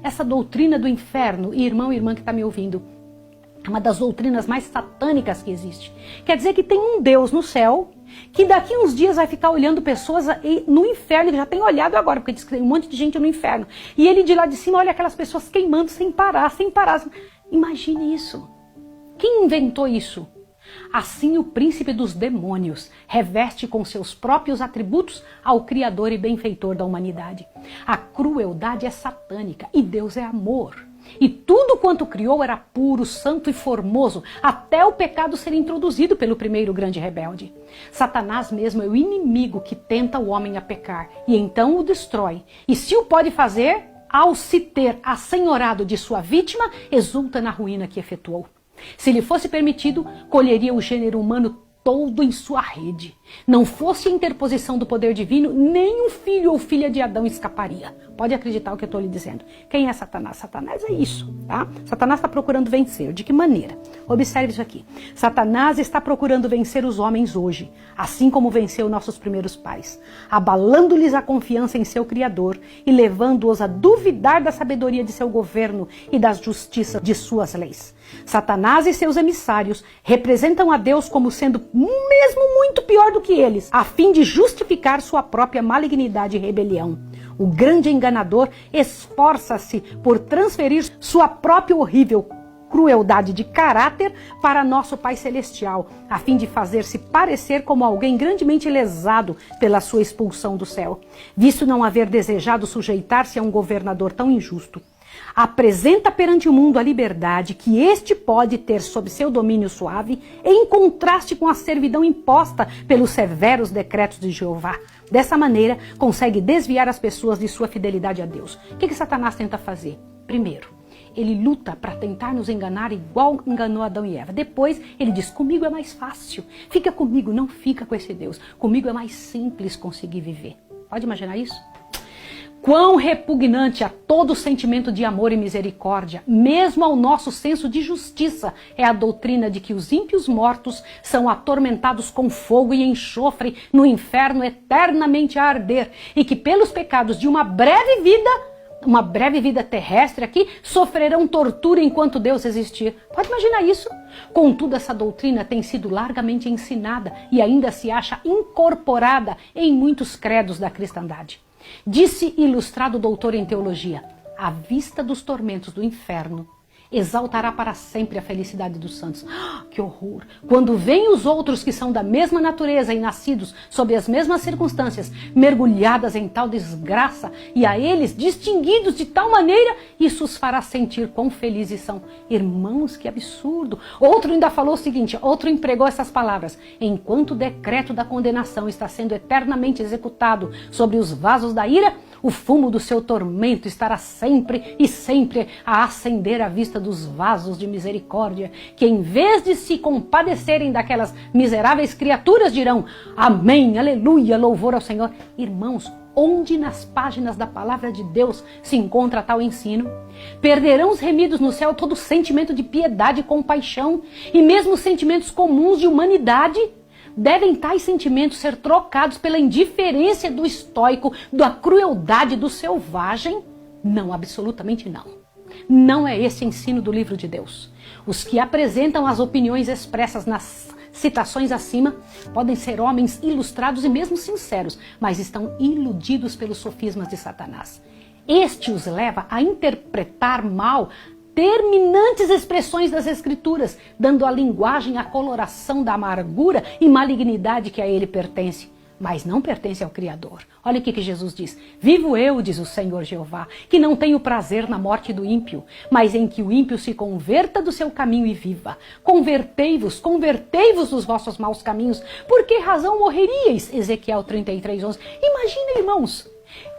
Essa doutrina do inferno, e irmão e irmã que está me ouvindo, é uma das doutrinas mais satânicas que existe. Quer dizer que tem um Deus no céu, que daqui uns dias vai ficar olhando pessoas no inferno, ele já tem olhado agora, porque diz que tem um monte de gente no inferno. E ele de lá de cima olha aquelas pessoas queimando sem parar, sem parar. Imagine isso. Quem inventou isso? Assim o príncipe dos demônios reveste com seus próprios atributos ao Criador e benfeitor da humanidade. A crueldade é satânica e Deus é amor. E tudo quanto criou era puro, santo e formoso, até o pecado ser introduzido pelo primeiro grande rebelde. Satanás mesmo é o inimigo que tenta o homem a pecar e então o destrói. E se o pode fazer, ao se ter assenhorado de sua vítima, exulta na ruína que efetuou. Se lhe fosse permitido, colheria o gênero humano todo em sua rede. Não fosse a interposição do poder divino, nem um filho ou filha de Adão escaparia. Pode acreditar o que eu estou lhe dizendo. Quem é Satanás? Satanás é isso, tá? Satanás está procurando vencer. De que maneira? Observe isso aqui. Satanás está procurando vencer os homens hoje, assim como venceu nossos primeiros pais, abalando-lhes a confiança em seu Criador e levando-os a duvidar da sabedoria de seu governo e da justiça de suas leis. Satanás e seus emissários representam a Deus como sendo mesmo muito pior do que eles, a fim de justificar sua própria malignidade e rebelião. O grande enganador esforça-se por transferir sua própria horrível crueldade de caráter para nosso Pai Celestial, a fim de fazer-se parecer como alguém grandemente lesado pela sua expulsão do céu, visto não haver desejado sujeitar-se a um governador tão injusto. Apresenta perante o mundo a liberdade que este pode ter sob seu domínio suave, em contraste com a servidão imposta pelos severos decretos de Jeová. Dessa maneira, consegue desviar as pessoas de sua fidelidade a Deus. O que Satanás tenta fazer? Primeiro, ele luta para tentar nos enganar igual enganou Adão e Eva. Depois, ele diz, comigo é mais fácil. Fica comigo, não fica com esse Deus. Comigo é mais simples conseguir viver. Pode imaginar isso? Quão repugnante a todo sentimento de amor e misericórdia, mesmo ao nosso senso de justiça, é a doutrina de que os ímpios mortos são atormentados com fogo e enxofre no inferno eternamente a arder, e que pelos pecados de uma breve vida terrestre aqui, sofrerão tortura enquanto Deus existir. Pode imaginar isso? Contudo, essa doutrina tem sido largamente ensinada e ainda se acha incorporada em muitos credos da cristandade. Disse ilustrado doutor em teologia, à vista dos tormentos do inferno, exaltará para sempre a felicidade dos santos. Que horror! Quando vêm os outros que são da mesma natureza e nascidos sob as mesmas circunstâncias, mergulhadas em tal desgraça, e a eles distinguidos de tal maneira, isso os fará sentir quão felizes são. Irmãos, que absurdo! Outro ainda falou o seguinte, outro empregou essas palavras, enquanto o decreto da condenação está sendo eternamente executado sobre os vasos da ira, o fumo do seu tormento estará sempre e sempre a acender à vista dos vasos de misericórdia, que em vez de se compadecerem daquelas miseráveis criaturas dirão, amém, aleluia, louvor ao Senhor. Irmãos, onde nas páginas da palavra de Deus se encontra tal ensino? Perderão os remidos no céu todo sentimento de piedade e compaixão, e mesmo sentimentos comuns de humanidade? Devem tais sentimentos ser trocados pela indiferença do estoico, da crueldade do selvagem? Não, absolutamente não. Não é esse ensino do livro de Deus. Os que apresentam as opiniões expressas nas citações acima podem ser homens ilustrados e mesmo sinceros, mas estão iludidos pelos sofismas de Satanás. Este os leva a interpretar mal terminantes expressões das Escrituras, dando à linguagem a coloração da amargura e malignidade que a ele pertence, mas não pertence ao Criador. Olha o que Jesus diz, vivo eu, diz o Senhor Jeová, que não tenho prazer na morte do ímpio, mas em que o ímpio se converta do seu caminho e viva. Convertei-vos dos vossos maus caminhos, por que razão morreríeis? Ezequiel 33:11. Imagine, irmãos,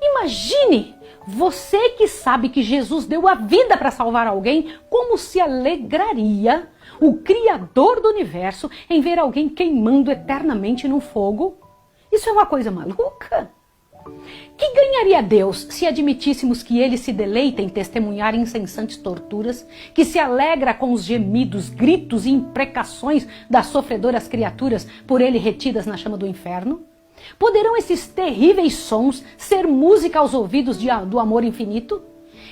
imagine! Você que sabe que Jesus deu a vida para salvar alguém, como se alegraria o Criador do universo em ver alguém queimando eternamente no fogo? Isso é uma coisa maluca? Que ganharia Deus se admitíssemos que ele se deleita em testemunhar incessantes torturas, que se alegra com os gemidos, gritos e imprecações das sofredoras criaturas por ele retidas na chama do inferno? Poderão esses terríveis sons ser música aos ouvidos do amor infinito?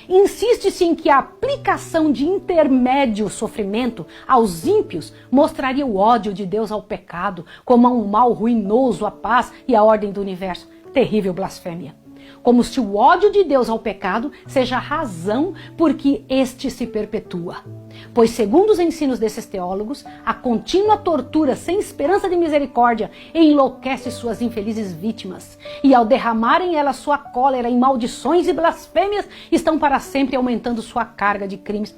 Insiste-se em que a aplicação de intermédio sofrimento aos ímpios mostraria o ódio de Deus ao pecado, como a um mal ruinoso à paz e à ordem do universo. Terrível blasfêmia. Como se o ódio de Deus ao pecado seja a razão por que este se perpetua. Pois, segundo os ensinos desses teólogos, a contínua tortura sem esperança de misericórdia enlouquece suas infelizes vítimas. E ao derramarem elas sua cólera em maldições e blasfêmias, estão para sempre aumentando sua carga de crimes.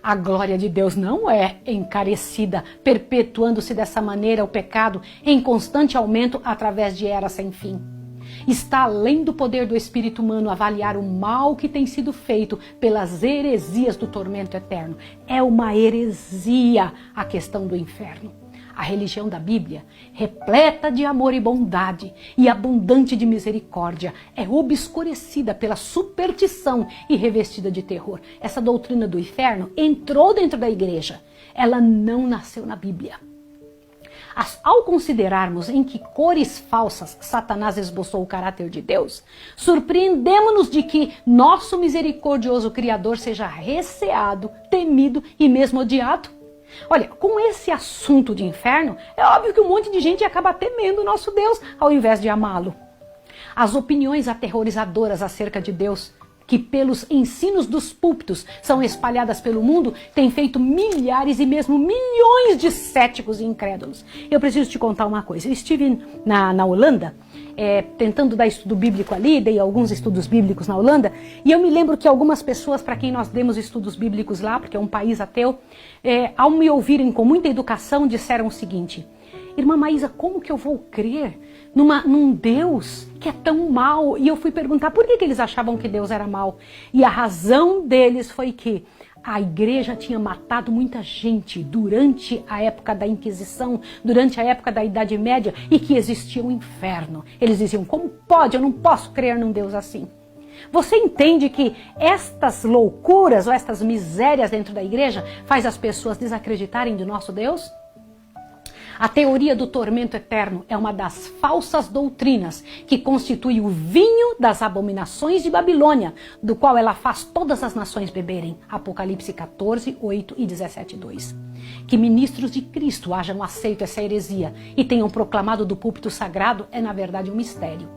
A glória de Deus não é encarecida, perpetuando-se dessa maneira o pecado em constante aumento através de eras sem fim. Está além do poder do espírito humano avaliar o mal que tem sido feito pelas heresias do tormento eterno. É uma heresia a questão do inferno. A religião da Bíblia, repleta de amor e bondade e abundante de misericórdia, é obscurecida pela superstição e revestida de terror. Essa doutrina do inferno entrou dentro da igreja. Ela não nasceu na Bíblia. Ao considerarmos em que cores falsas Satanás esboçou o caráter de Deus, surpreendemos-nos de que nosso misericordioso Criador seja receado, temido e mesmo odiado. Olha, com esse assunto de inferno, é óbvio que um monte de gente acaba temendo o nosso Deus ao invés de amá-lo. As opiniões aterrorizadoras acerca de Deus, que pelos ensinos dos púlpitos são espalhadas pelo mundo, tem feito milhares e mesmo milhões de céticos e incrédulos. Eu preciso te contar uma coisa. Eu estive na Holanda, tentando dar estudo bíblico ali, dei alguns estudos bíblicos na Holanda, e eu me lembro que algumas pessoas para quem nós demos estudos bíblicos lá, porque é um país ateu, ao me ouvirem com muita educação, disseram o seguinte: irmã Maísa, como que eu vou crer num Deus que é tão mau? E eu fui perguntar por que eles achavam que Deus era mau. E a razão deles foi que a igreja tinha matado muita gente durante a época da Inquisição, durante a época da Idade Média, e que existia um inferno. Eles diziam: como pode? Eu não posso crer num Deus assim. Você entende que estas loucuras ou estas misérias dentro da igreja faz as pessoas desacreditarem do nosso Deus? A teoria do tormento eterno é uma das falsas doutrinas que constitui o vinho das abominações de Babilônia, do qual ela faz todas as nações beberem. Apocalipse 14, 8 e 17, 2. Que ministros de Cristo hajam aceito essa heresia e tenham proclamado do púlpito sagrado é na verdade um mistério.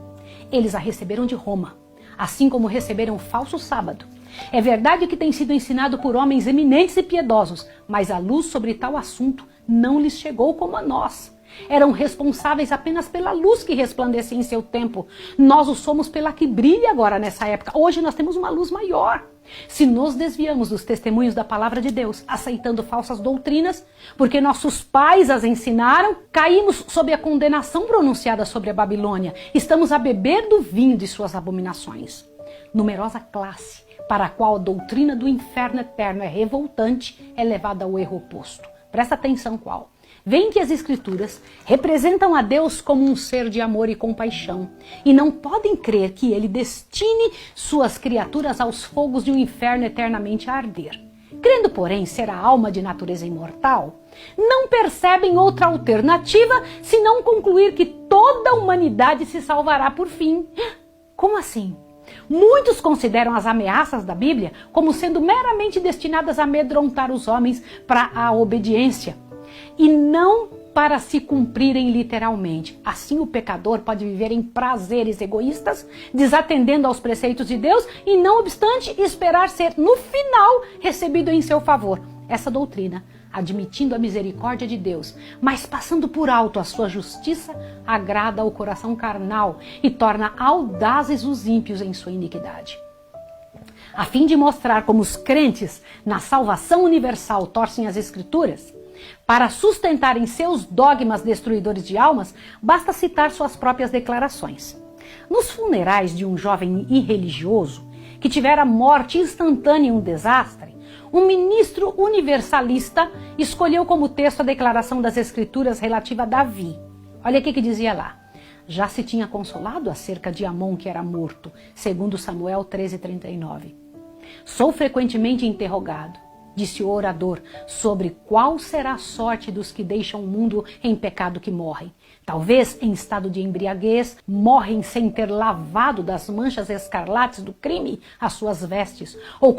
Eles a receberam de Roma, assim como receberam o falso sábado. É verdade que tem sido ensinado por homens eminentes e piedosos, mas a luz sobre tal assunto não lhes chegou como a nós. Eram responsáveis apenas pela luz que resplandecia em seu tempo. Nós o somos pela que brilha agora nessa época. Hoje nós temos uma luz maior. Se nos desviamos dos testemunhos da palavra de Deus, aceitando falsas doutrinas, porque nossos pais as ensinaram, caímos sob a condenação pronunciada sobre a Babilônia. Estamos a beber do vinho de suas abominações. Numerosa classe para a qual a doutrina do inferno eterno é revoltante é levada ao erro oposto. Presta atenção qual. Veem que as escrituras representam a Deus como um ser de amor e compaixão e não podem crer que ele destine suas criaturas aos fogos de um inferno eternamente a arder. Crendo, porém, ser a alma de natureza imortal, não percebem outra alternativa senão concluir que toda a humanidade se salvará por fim. Como assim? Muitos consideram as ameaças da Bíblia como sendo meramente destinadas a amedrontar os homens para a obediência e não para se cumprirem literalmente. Assim o pecador pode viver em prazeres egoístas, desatendendo aos preceitos de Deus e, não obstante, esperar ser, no final, recebido em seu favor. Essa doutrina, admitindo a misericórdia de Deus, mas passando por alto a sua justiça, agrada ao coração carnal e torna audazes os ímpios em sua iniquidade. A fim de mostrar como os crentes na salvação universal torcem as Escrituras, para sustentarem seus dogmas destruidores de almas, basta citar suas próprias declarações. Nos funerais de um jovem irreligioso que tivera morte instantânea em um desastre, um ministro universalista escolheu como texto a declaração das Escrituras relativa a Davi. Olha o que dizia lá. Já se tinha consolado acerca de Amon, que era morto, segundo Samuel 13:39. Sou frequentemente interrogado, disse o orador, sobre qual será a sorte dos que deixam o mundo em pecado que morrem. Talvez em estado de embriaguez, morrem sem ter lavado das manchas escarlates do crime as suas vestes, ou